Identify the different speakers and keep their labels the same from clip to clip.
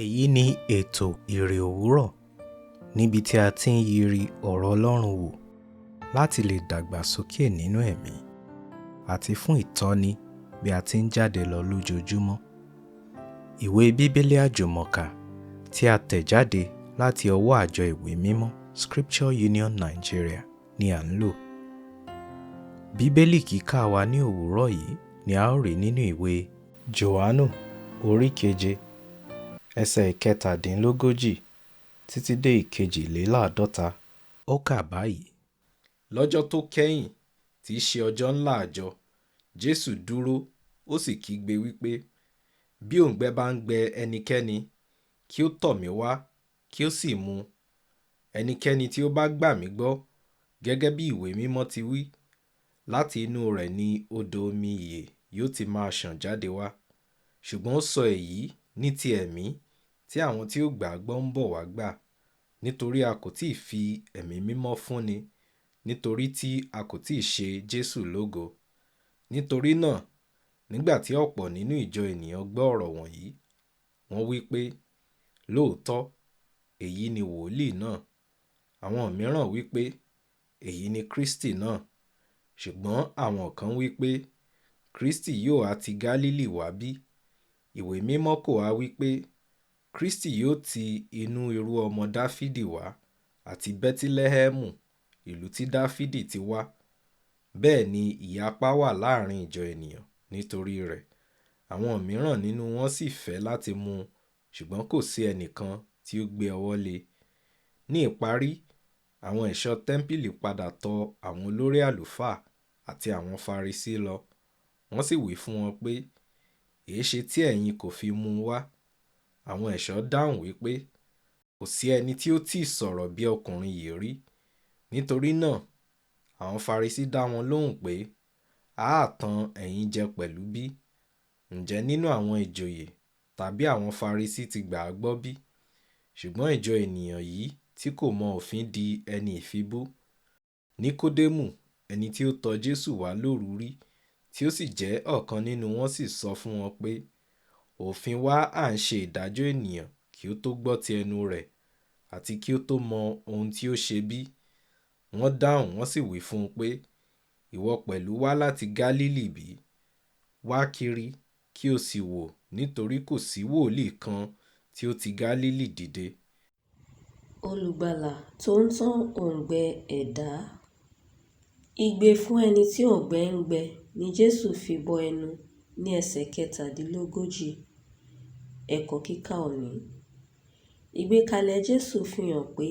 Speaker 1: Èyí ni ètò Iri Owuro níbi tí a ti ń yiri ọ̀rọ̀ Ọlọ́run wò láti lè dàgbàsókè nínú ẹ̀mí àti fún ìtọ́ni bí a ti ń jáde lọ lójoojúmọ́. Ìwé Bíbélì Àjùmọ tí a tẹ̀ jáde láti ọwọ́ àjọ ìwé mímọ́ Scripture Union Nigeria ni à ń lò. Bíbélì kíkà wa ní òwúrọ̀ yìí ni a ó rí nínú ìwé Jòhánù orí 7 ẹsẹ̀ 17 títí dé 52. Ó kà báyìí:
Speaker 2: Lọ́jọ́ tó kẹ́yìn, tí í ṣe ọjọ́ ńlá àjọ, Jésù dúró, ó sì kígbe wípé, bí òǹgbẹ bá ń gbẹ ẹnikẹ́ni, kí ó tọ̀ mí wá, kí ó sì mu. Ẹnikẹ́ni tí ó bá gbà mí gbọ́, gẹ́gẹ́ bí ìwé mímọ́ ti wí, láti inú rẹ̀ ni odò omi ìyè yóò ti máa ṣàn jáde wá. Ṣùgbọ́n ó sọ èyí ní ti ẹ̀mí tí àwọn tí ó gbà á gbọ́ ń bọ̀ wá gbà, nítorí a kò tí ì fi ẹ̀mí mímọ́ fúnni, nítorí tí a kò tí ì ṣe Jésù lógo. Nítorí náà, nígbà tí ọ̀pọ̀ nínú ìjọ ènìyàn gbọ́ ọ̀rọ̀ wọ̀nyí, wọ́n wí pé, lóòótọ́, èyí ni wòlíì náà. Àwọn mìíràn wí pé, èyí ni Kristi náà. Ṣùgbọ́n àwọn kan wí pé, Kristi yóò ha ti Gálílì wá bí? Ìwé mímọ́ kò ha wí pé, Kristi yóò ti inú irú ọmọ Dáfídì wá, àti Bẹ́tílẹ́hẹ́mù, ìlú tí Dáfídì ti wá? Bẹ́ẹ̀ ni ìyapa wà láàrin ìjọ ènìyàn nítorí rẹ̀. Àwọn mìíràn nínú wọn sì fẹ́ láti mú un, ṣùgbọ́n kò sí ẹnìkan tí ó gbé ọwọ́ lé e. Ní ìparí, àwọn ẹ̀ṣọ́ tẹ́ḿpìlì padà tọ̀ àwọn olórí àlùfáà àti àwọn Farisí lọ. Wọ́n sì wí fún wọn pé, èéṣe tí ẹ̀yin kò fi mú un wá? Àwọn ẹ̀ṣọ́ dáhùn wípé, kò sí ẹni tí ó tí ì sọ̀rọ̀ bí ọkùnrin yìí rí. Nítorí náà, àwọn Farisí dá wọn lóhùn pé, a á tan ẹ̀yin jẹ pẹ̀lú bí? Ǹjẹ́ nínú àwọn ìjòyè tàbí àwọn Farisí ti gbà á gbọ́ bí? Ṣùgbọ́n ìjọ ènìyàn yìí tí kò mọ òfin di ẹni ìfibú. Níkódémù, ẹni tí ó tọ̀ Jésù wá lóru rí, tí ó sì jẹ́ ọ̀kan nínú wọn, sì sọ fún wọn pé, òfin wa à ń ṣe ìdájọ́ ènìyàn kí ó tó gbọ́ ti ẹnu rẹ̀, àti kí ó tó mọ ohun tí ó ṣe bí? Wọ́n dáhùn, wọ́n sì wí fún un pé, ìwọ pẹ̀lú wá láti Gálílì bí? Wá kiri, kí o sì wò, nítorí kò sí wòlíì kan tí ó ti Gálílì dìde.
Speaker 3: Olùgbàlà tó ń tán òǹgbẹ ẹ̀dá. Igbe fún ẹni tí òǹgbẹ ń gbẹ ni Jésù fi bọ ẹnu ní ẹsẹ̀ 37. Ẹ̀kọ́ kíkà òní. Ìgbékalẹ̀ Jésù fi hàn pé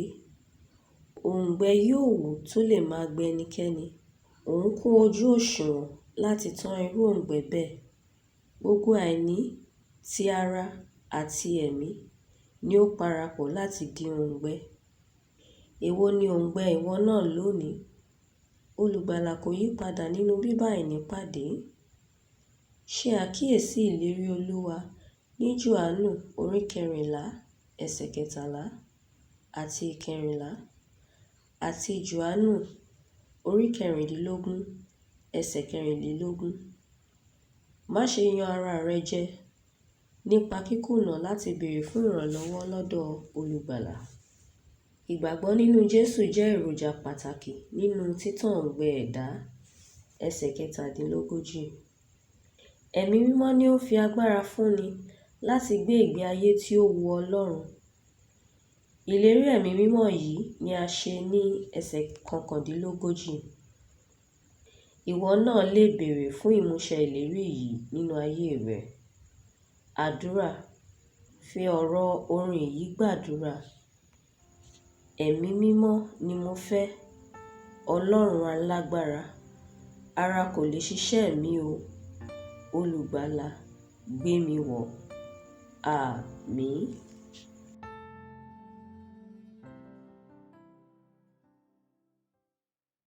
Speaker 3: òǹgbẹ yóò wù tó lè máa gbẹ ẹnikẹ́ni. Òun kún ojú òṣùwọ̀n láti tán irú òǹgbẹ bẹ́ẹ̀. Gbogbo àìní ti ara àti ẹ̀mí ni ó parapọ̀ láti di òǹgbẹ. Èwo ni òǹgbẹ ìwọ náà lónìí? Olùgbàlà kò yí padà nínú bíbá àìní pàdé. Ṣe àkíyèsí ìlérí Olúwa ní Jòhánù orí 14 ẹsẹ̀ 13 àti 14, àti Jòhánù orí 16 ẹsẹ̀ 14. Má ṣe yan ara rẹ jẹ nípa kíkùnà láti béèrè fún ìrànlọ́wọ́ lọ́dọ̀ Olùgbàlà. Ìgbàgbọ́ nínú Jésù jẹ́ èròjà pàtàkì nínú títàn òǹgbẹ ẹ̀dá. Ẹsẹ̀ 17. Ẹ̀mí mímọ́ ni ó fi agbára fúnni láti gbé ìgbé ayé tí ó wu Ọlọ́run. Ìlérí ẹ̀mí mímọ́ yìí ni a ṣe ní ẹsẹ̀ 19. Ìwọ náà lè béèrè fún ìmúṣẹ ìlérí yìí nínú ayé rẹ. Àdúrà. Fi ọ̀rọ̀ orin yìí gbàdúrà. Ẹ̀mí mímọ́ ni mo fẹ́, Ọlọ́run alágbára. Ara kò lè ṣiṣẹ́ mi o. Olùgbàlà, gbé mi wọ̀. Àmín.